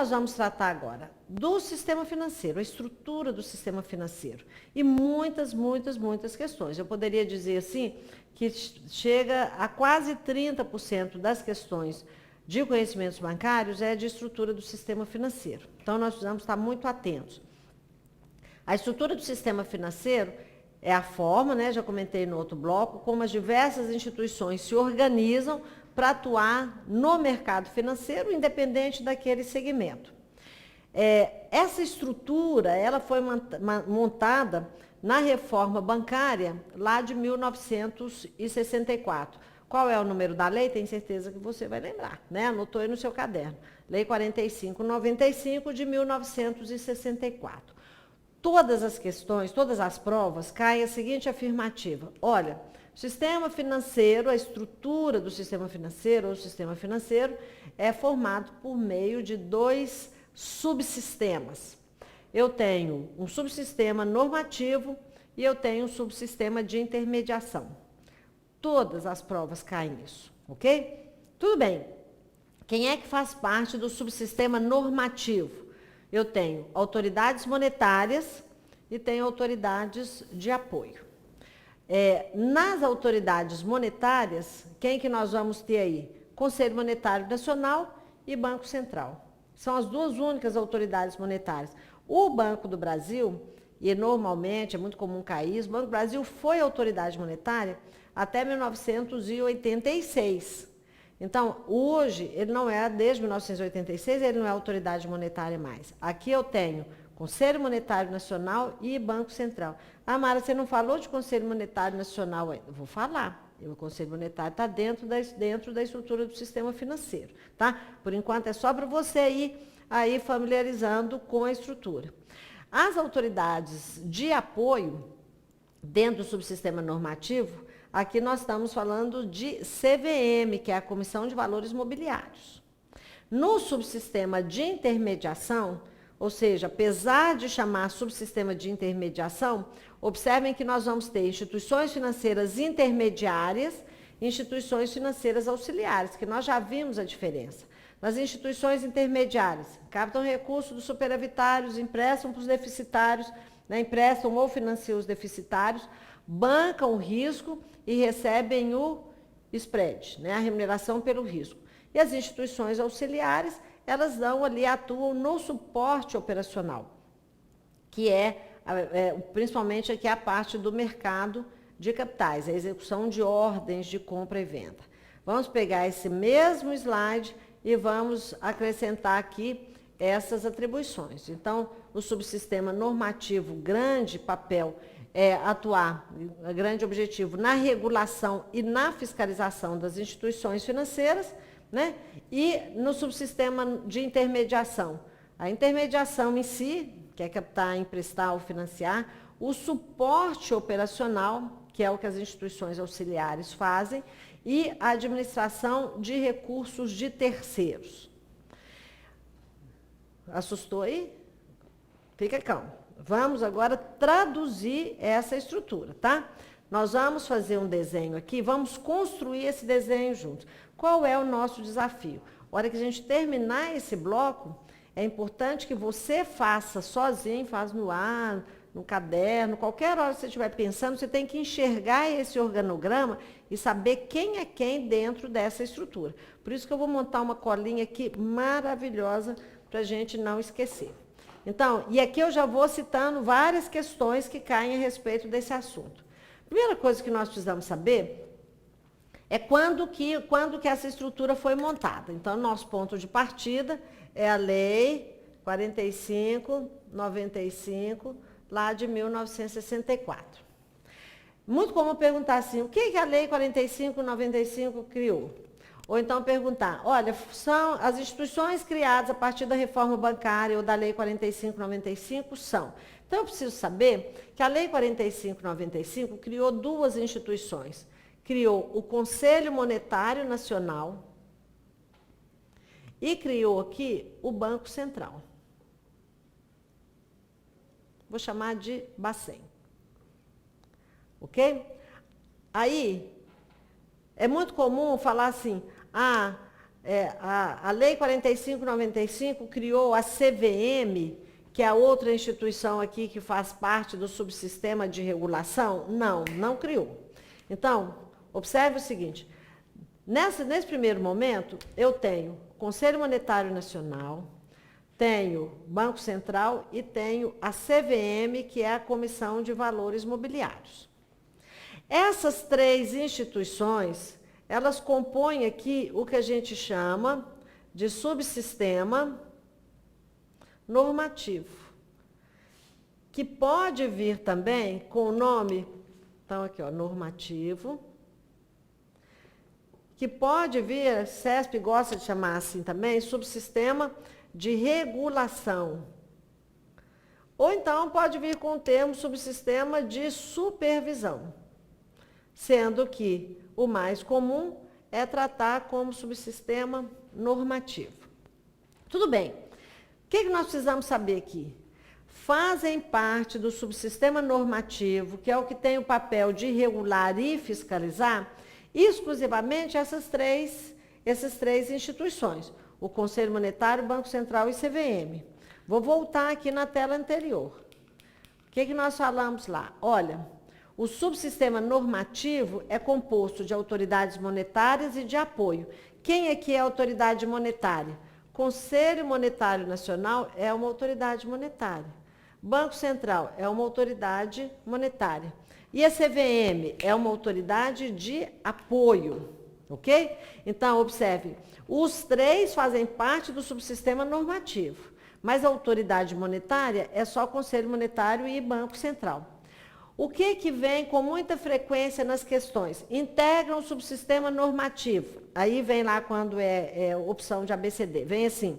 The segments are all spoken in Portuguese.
nós vamos tratar agora? Do sistema financeiro, a estrutura do sistema financeiro. E muitas questões. Eu poderia dizer assim, que chega a quase 30% das questões de conhecimentos bancários é de estrutura do sistema financeiro. Então, nós precisamos estar muito atentos. A estrutura do sistema financeiro é a forma, né, já comentei no outro bloco, como as diversas instituições se organizam para atuar no mercado financeiro, independente daquele segmento. Essa estrutura, ela foi montada na reforma bancária lá de 1964. Qual é o número da lei? Tenho certeza que você vai lembrar, né? Anotou aí no seu caderno. Lei 4595 de 1964. Todas as questões, todas as provas, caem a seguinte afirmativa. Olha, o sistema financeiro, a estrutura do sistema financeiro, ou sistema financeiro, é formado por meio de dois subsistemas. Eu tenho um subsistema normativo e eu tenho um subsistema de intermediação. Todas as provas caem nisso, ok? Tudo bem. Quem é que faz parte do subsistema normativo? Eu tenho autoridades monetárias e tenho autoridades de apoio. Nas autoridades monetárias, quem que nós vamos ter aí? Conselho Monetário Nacional e Banco Central. São as duas únicas autoridades monetárias. O Banco do Brasil, e normalmente é muito comum cair isso, o Banco do Brasil foi autoridade monetária até 1986. Então, hoje, ele não é, desde 1986, ele não é autoridade monetária mais. Aqui eu tenho Conselho Monetário Nacional e Banco Central. Ah, Mara, você não falou de Conselho Monetário Nacional ainda? Eu vou falar. O Conselho Monetário está dentro da estrutura do sistema financeiro, tá? Por enquanto é só para você ir aí familiarizando com a estrutura. As autoridades de apoio, dentro do subsistema normativo, aqui nós estamos falando de CVM, que é a Comissão de Valores Mobiliários. No subsistema de intermediação, ou seja, apesar de chamar subsistema de intermediação, observem que nós vamos ter instituições financeiras intermediárias e instituições financeiras auxiliares, que nós já vimos a diferença. Nas instituições intermediárias, captam recursos dos superavitários, emprestam para os deficitários, né, emprestam ou financiam os deficitários, bancam o risco e recebem o spread, né, a remuneração pelo risco. E as instituições auxiliares, elas dão ali, atuam no suporte operacional, que principalmente aqui a parte do mercado de capitais, a execução de ordens de compra e venda. Vamos pegar esse mesmo slide e vamos acrescentar aqui essas atribuições. Então, o subsistema normativo, grande papel é atuar, grande objetivo, na regulação e na fiscalização das instituições financeiras, né? E no subsistema de intermediação. A intermediação em si, que é captar, emprestar ou financiar, o suporte operacional, que é o que as instituições auxiliares fazem, e a administração de recursos de terceiros. Assustou aí? Fica calmo. Vamos agora traduzir essa estrutura, tá? Nós vamos fazer um desenho aqui, vamos construir esse desenho juntos. Qual é o nosso desafio? A hora que a gente terminar esse bloco, é importante que você faça sozinho, faz no ar, no caderno, qualquer hora que você estiver pensando, você tem que enxergar esse organograma e saber quem é quem dentro dessa estrutura. Por isso que eu vou montar uma colinha aqui maravilhosa para a gente não esquecer. Então, e aqui eu já vou citando várias questões que caem a respeito desse assunto. Primeira coisa que nós precisamos saber é quando que essa estrutura foi montada. Então, nosso ponto de partida é a Lei 4595, lá de 1964. Muito comum perguntar assim, o que a Lei 4595 criou? Ou então perguntar, olha, são as instituições criadas a partir da reforma bancária ou da Lei 4595 são. Então, eu preciso saber que a Lei 4595 criou duas instituições. Criou o Conselho Monetário Nacional e criou aqui o Banco Central. Vou chamar de Bacen. Ok? Aí, é muito comum falar assim, a Lei 45/95 criou a CVM, que é a outra instituição aqui que faz parte do subsistema de regulação? Não, não criou. Então, observe o seguinte, nesse primeiro momento, eu tenho Conselho Monetário Nacional, tenho Banco Central e tenho a CVM, que é a Comissão de Valores Mobiliários. Essas três instituições, elas compõem aqui o que a gente chama de subsistema normativo, que pode vir também com o nome, então aqui, ó, normativo, que pode vir, CESP gosta de chamar assim também, subsistema de regulação. Ou então pode vir com o termo subsistema de supervisão, sendo que o mais comum é tratar como subsistema normativo. Tudo bem. O que nós precisamos saber aqui? Fazem parte do subsistema normativo, que é o que tem o papel de regular e fiscalizar, exclusivamente essas três instituições, o Conselho Monetário, Banco Central e CVM. Vou voltar aqui na tela anterior. O que nós falamos lá? Olha, o subsistema normativo é composto de autoridades monetárias e de apoio. Quem aqui é a autoridade monetária? Conselho Monetário Nacional é uma autoridade monetária. Banco Central é uma autoridade monetária. E a CVM é uma autoridade de apoio, ok? Então, observe, os três fazem parte do subsistema normativo, mas a autoridade monetária é só Conselho Monetário e Banco Central. O que vem com muita frequência nas questões? Integram o subsistema normativo. Aí vem lá quando é opção de ABCD. Vem assim,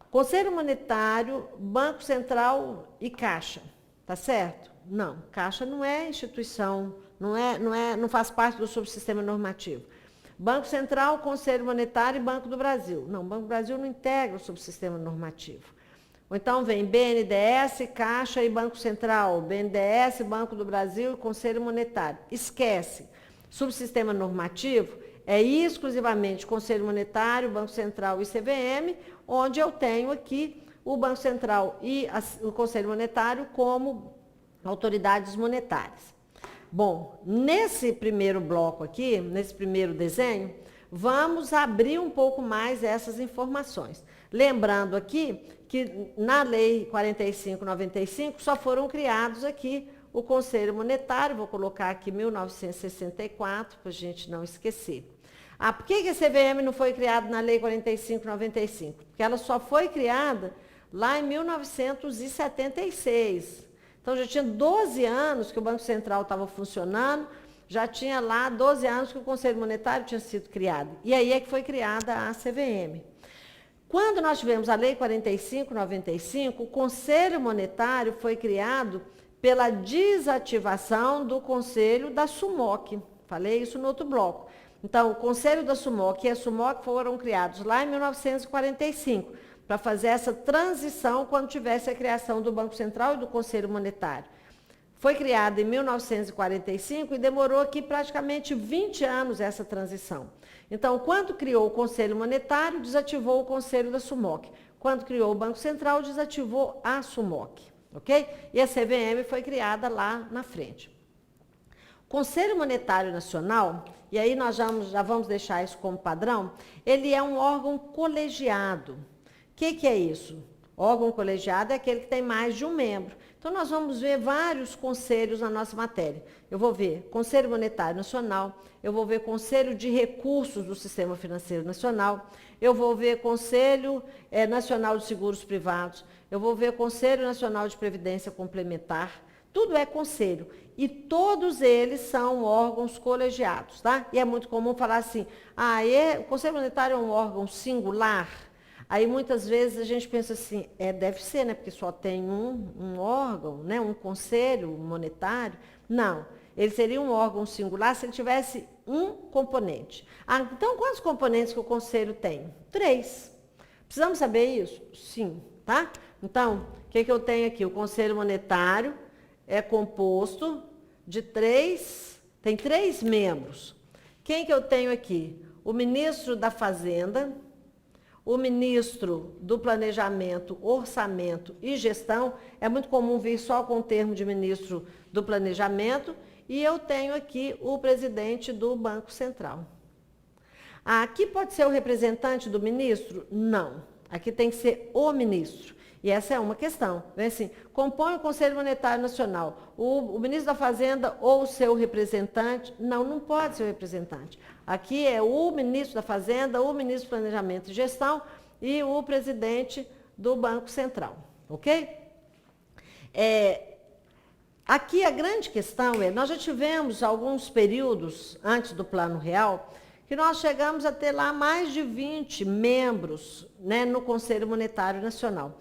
Conselho Monetário, Banco Central e Caixa. Tá certo? Não, Caixa não é instituição, não faz parte do subsistema normativo. Banco Central, Conselho Monetário e Banco do Brasil. Não, Banco do Brasil não integra o subsistema normativo. Ou então vem BNDES, Caixa e Banco Central, BNDES, Banco do Brasil e Conselho Monetário. Esquece. Subsistema normativo é exclusivamente Conselho Monetário, Banco Central e CVM, onde eu tenho aqui o Banco Central e o Conselho Monetário como autoridades monetárias. Bom, nesse primeiro bloco aqui, nesse primeiro desenho, vamos abrir um pouco mais essas informações. Lembrando aqui que na Lei 45/95 só foram criados aqui o Conselho Monetário, vou colocar aqui 1964, para a gente não esquecer. Por que a CVM não foi criada na Lei 45/95? Porque ela só foi criada lá em 1976. Então, já tinha 12 anos que o Banco Central estava funcionando, já tinha lá 12 anos que o Conselho Monetário tinha sido criado. E aí é que foi criada a CVM. Quando nós tivemos a Lei 45/95, o Conselho Monetário foi criado pela desativação do Conselho da SUMOC. Falei isso no outro bloco. Então, o Conselho da SUMOC e a SUMOC foram criados lá em 1945, para fazer essa transição quando tivesse a criação do Banco Central e do Conselho Monetário. Foi criada em 1945 e demorou aqui praticamente 20 anos essa transição. Então, quando criou o Conselho Monetário, desativou o Conselho da SUMOC. Quando criou o Banco Central, desativou a SUMOC, ok? E a CVM foi criada lá na frente. Conselho Monetário Nacional, e aí nós já vamos deixar isso como padrão, ele é um órgão colegiado. O que é isso? Órgão colegiado é aquele que tem mais de um membro. Então, nós vamos ver vários conselhos na nossa matéria. Eu vou ver Conselho Monetário Nacional, eu vou ver Conselho de Recursos do Sistema Financeiro Nacional, eu vou ver Conselho Nacional de Seguros Privados, eu vou ver Conselho Nacional de Previdência Complementar, tudo é conselho. E todos eles são órgãos colegiados, tá? E é muito comum falar assim, o Conselho Monetário é um órgão singular. Aí, muitas vezes, a gente pensa assim, deve ser, né? Porque só tem um órgão, né? Um conselho monetário. Não, ele seria um órgão singular se ele tivesse um componente. Então, quantos componentes que o conselho tem? 3. Precisamos saber isso? Sim, tá? Então, o que eu tenho aqui? O Conselho Monetário é composto de tem 3 membros. Quem que eu tenho aqui? O ministro da Fazenda, o ministro do Planejamento, Orçamento e Gestão. É muito comum vir só com o termo de ministro do Planejamento. E eu tenho aqui o presidente do Banco Central. Aqui pode ser o representante do ministro? Não. Aqui tem que ser o ministro. E essa é uma questão. Assim, compõe o Conselho Monetário Nacional. O ministro da Fazenda ou o seu representante? Não, não pode ser o representante. Aqui é o ministro da Fazenda, o ministro do Planejamento e Gestão e o presidente do Banco Central. Ok? Aqui a grande questão nós já tivemos alguns períodos antes do Plano Real, que nós chegamos a ter lá mais de 20 membros, né, no Conselho Monetário Nacional.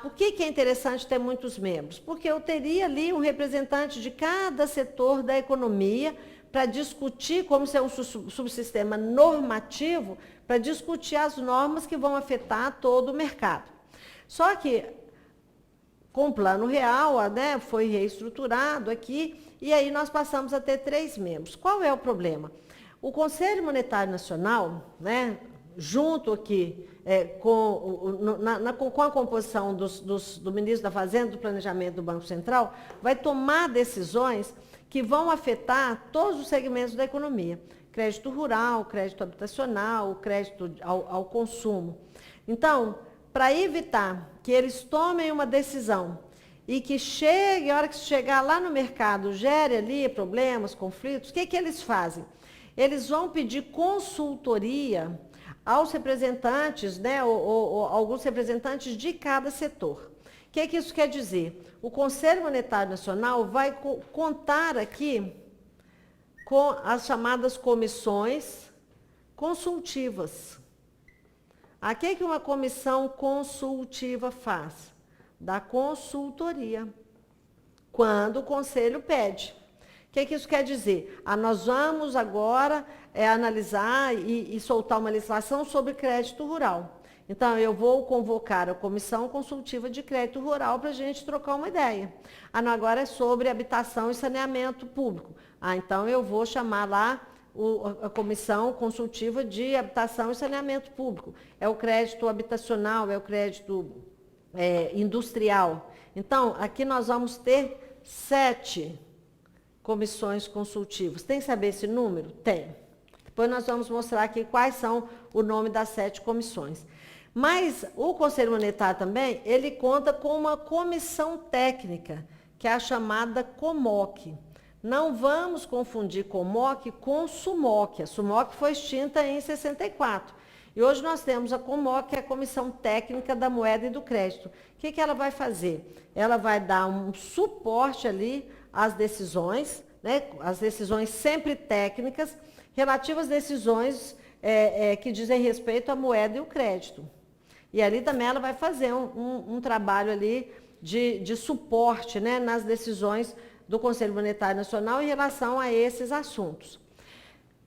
Por que é interessante ter muitos membros? Porque eu teria ali um representante de cada setor da economia para discutir, como ser um subsistema normativo, para discutir as normas que vão afetar todo o mercado. Só que com o Plano Real, né, foi reestruturado aqui, e aí nós passamos a ter 3 membros. Qual é o problema? O Conselho Monetário Nacional, né, junto aqui com a composição do ministro da Fazenda, do Planejamento do Banco Central, vai tomar decisões que vão afetar todos os segmentos da economia. Crédito rural, crédito habitacional, crédito ao consumo. Então, para evitar que eles tomem uma decisão e que chegue, a hora que chegar lá no mercado, gere ali problemas, conflitos, o que eles fazem? Eles vão pedir consultoria aos representantes, né, ou alguns representantes de cada setor. O que isso quer dizer? O Conselho Monetário Nacional vai contar aqui com as chamadas comissões consultivas. O que uma comissão consultiva faz? Dá consultoria, quando o Conselho pede. O que isso quer dizer? Nós vamos agora analisar e soltar uma legislação sobre crédito rural. Então, eu vou convocar a Comissão Consultiva de Crédito Rural para a gente trocar uma ideia. Não, agora é sobre habitação e saneamento público. Então, eu vou chamar lá a Comissão Consultiva de Habitação e Saneamento Público. É o crédito habitacional, é o crédito industrial. Então, aqui nós vamos ter 7 comissões consultivas. Tem que saber esse número? Tem. Depois nós vamos mostrar aqui quais são o nome das 7 comissões. Mas o Conselho Monetário também, ele conta com uma comissão técnica, que é a chamada COMOC. Não vamos confundir COMOC com SUMOC. A SUMOC foi extinta em 64. E hoje nós temos a COMOC, que é a Comissão Técnica da Moeda e do Crédito. O que ela vai fazer? Ela vai dar um suporte ali às decisões, né, as decisões sempre técnicas, relativas às decisões que dizem respeito à moeda e o crédito. E ali também ela vai fazer um trabalho ali de suporte, né, nas decisões do Conselho Monetário Nacional em relação a esses assuntos.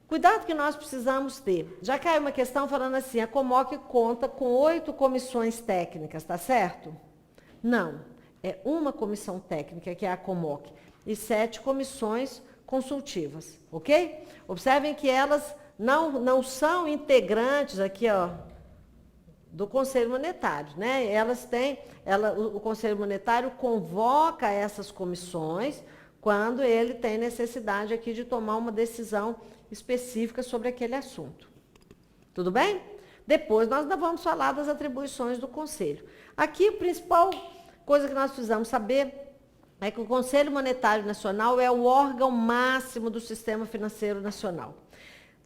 Cuidado que nós precisamos ter. Já caiu uma questão falando assim, a COMOC conta com 8 comissões técnicas, tá certo? Não, é uma comissão técnica, que é a COMOC, e 7 comissões consultivas, ok? Observem que elas não são integrantes aqui, ó, do Conselho Monetário, né? O Conselho Monetário convoca essas comissões quando ele tem necessidade aqui de tomar uma decisão específica sobre aquele assunto. Tudo bem? Depois nós ainda vamos falar das atribuições do Conselho. Aqui a principal coisa que nós precisamos saber é que o Conselho Monetário Nacional é o órgão máximo do sistema financeiro nacional.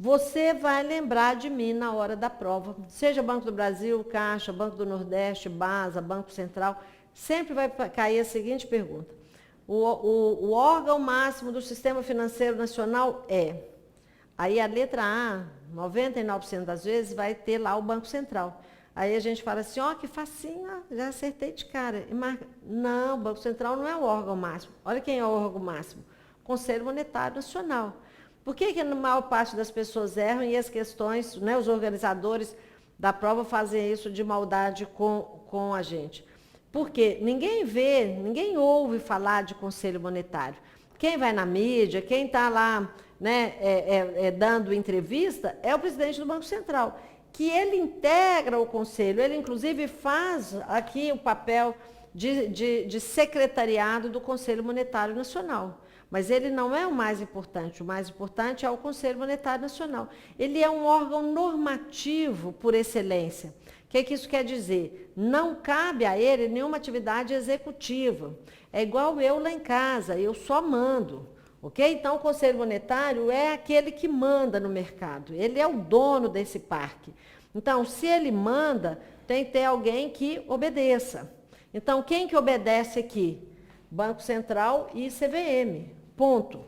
Você vai lembrar de mim na hora da prova, seja Banco do Brasil, Caixa, Banco do Nordeste, BASA, Banco Central, sempre vai cair a seguinte pergunta. O órgão máximo do sistema financeiro nacional é... Aí a letra A, 99% das vezes, vai ter lá o Banco Central. Aí a gente fala assim, ó, que facinho, já acertei de cara. E marca. Não, o Banco Central não é o órgão máximo. Olha quem é o órgão máximo. Conselho Monetário Nacional. Por que a maior parte das pessoas erram e as questões, né, os organizadores da prova fazem isso de maldade com a gente? Porque ninguém vê, ninguém ouve falar de Conselho Monetário. Quem vai na mídia, quem está lá né, dando entrevista, é o presidente do Banco Central, que ele integra o conselho, ele inclusive faz aqui o papel de secretariado do Conselho Monetário Nacional. Mas ele não é o mais importante é o Conselho Monetário Nacional. Ele é um órgão normativo por excelência. O que isso quer dizer? Não cabe a ele nenhuma atividade executiva. É igual eu lá em casa, eu só mando. Ok? Então, o Conselho Monetário é aquele que manda no mercado. Ele é o dono desse parque. Então, se ele manda, tem que ter alguém que obedeça. Então, quem que obedece aqui? Banco Central e CVM. Ponto.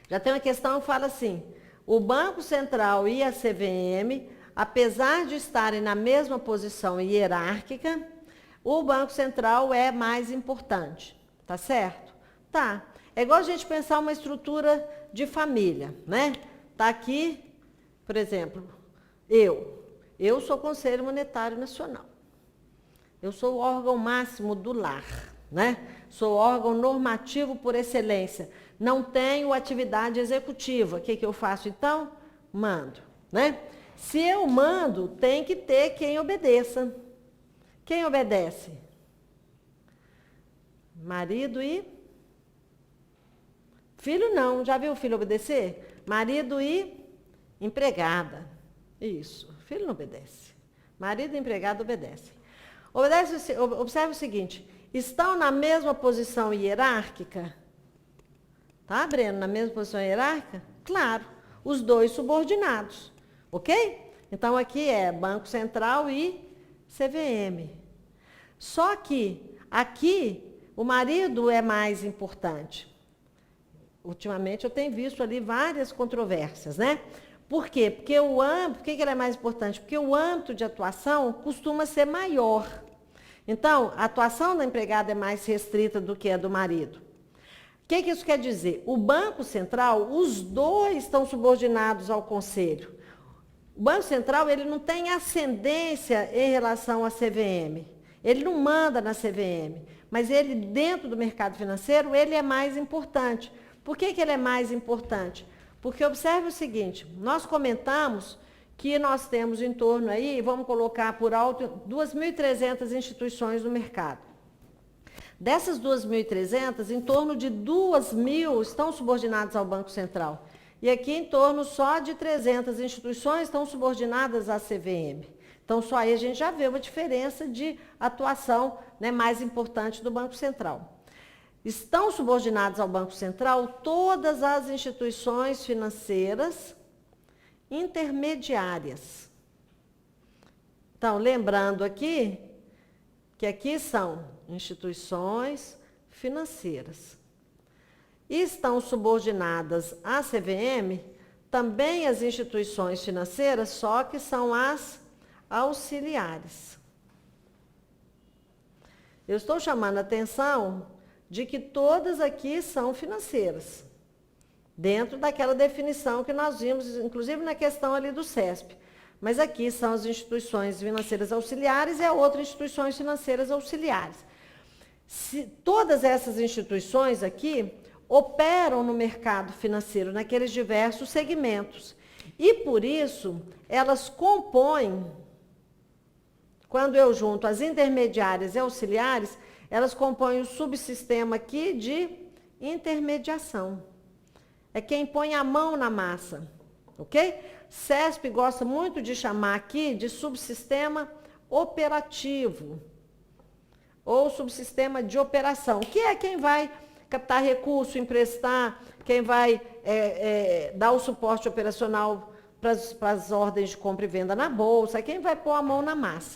Já tem uma questão que fala assim, o Banco Central e a CVM, apesar de estarem na mesma posição hierárquica, o Banco Central é mais importante. Tá certo? Tá. É igual a gente pensar uma estrutura de família, né? Tá aqui, por exemplo, eu sou Conselho Monetário Nacional. Eu sou o órgão máximo do lar, né? Sou órgão normativo por excelência. Não tenho atividade executiva. O que eu faço então? Mando, né? Se eu mando, tem que ter quem obedeça. Quem obedece? Marido e filho não. Já viu o filho obedecer? Marido e empregada. Isso. Filho não obedece. Marido e empregado obedecem. Observe o seguinte, estão na mesma posição hierárquica? Tá, Breno? Na mesma posição hierárquica? Claro, os dois subordinados, ok? Então, aqui é Banco Central e CVM. Só que, aqui, o marido é mais importante. Ultimamente, eu tenho visto ali várias controvérsias, né? Por quê? Porque por que ele é mais importante? Porque o âmbito de atuação costuma ser maior. Então, a atuação da empregada é mais restrita do que a do marido. O que isso quer dizer? O Banco Central, os dois estão subordinados ao Conselho. O Banco Central, ele não tem ascendência em relação à CVM. Ele não manda na CVM. Mas ele, dentro do mercado financeiro, ele é mais importante. Por que ele é mais importante? Porque observe o seguinte, nós comentamos que nós temos em torno aí, vamos colocar por alto, 2.300 instituições no mercado. Dessas 2.300, em torno de 2.000 estão subordinadas ao Banco Central. E aqui em torno só de 300 instituições estão subordinadas à CVM. Então, só aí a gente já vê uma diferença de atuação, né, mais importante do Banco Central. Estão subordinados ao Banco Central todas as instituições financeiras intermediárias. Então, lembrando aqui, que aqui são instituições financeiras. E estão subordinadas à CVM também as instituições financeiras, só que são as auxiliares. Eu estou chamando a atenção de que todas aqui são financeiras, dentro daquela definição que nós vimos, inclusive na questão ali do CESP. Mas aqui são as instituições financeiras auxiliares e a outra instituições financeiras auxiliares. Todas essas instituições aqui operam no mercado financeiro, naqueles diversos segmentos. E, por isso, elas compõem, quando eu junto as intermediárias e auxiliares, elas compõem o subsistema aqui de intermediação. É quem põe a mão na massa, ok? CESP gosta muito de chamar aqui de subsistema operativo, ou subsistema de operação, que é quem vai captar recurso, emprestar, quem vai dar o suporte operacional para as ordens de compra e venda na bolsa, quem vai pôr a mão na massa.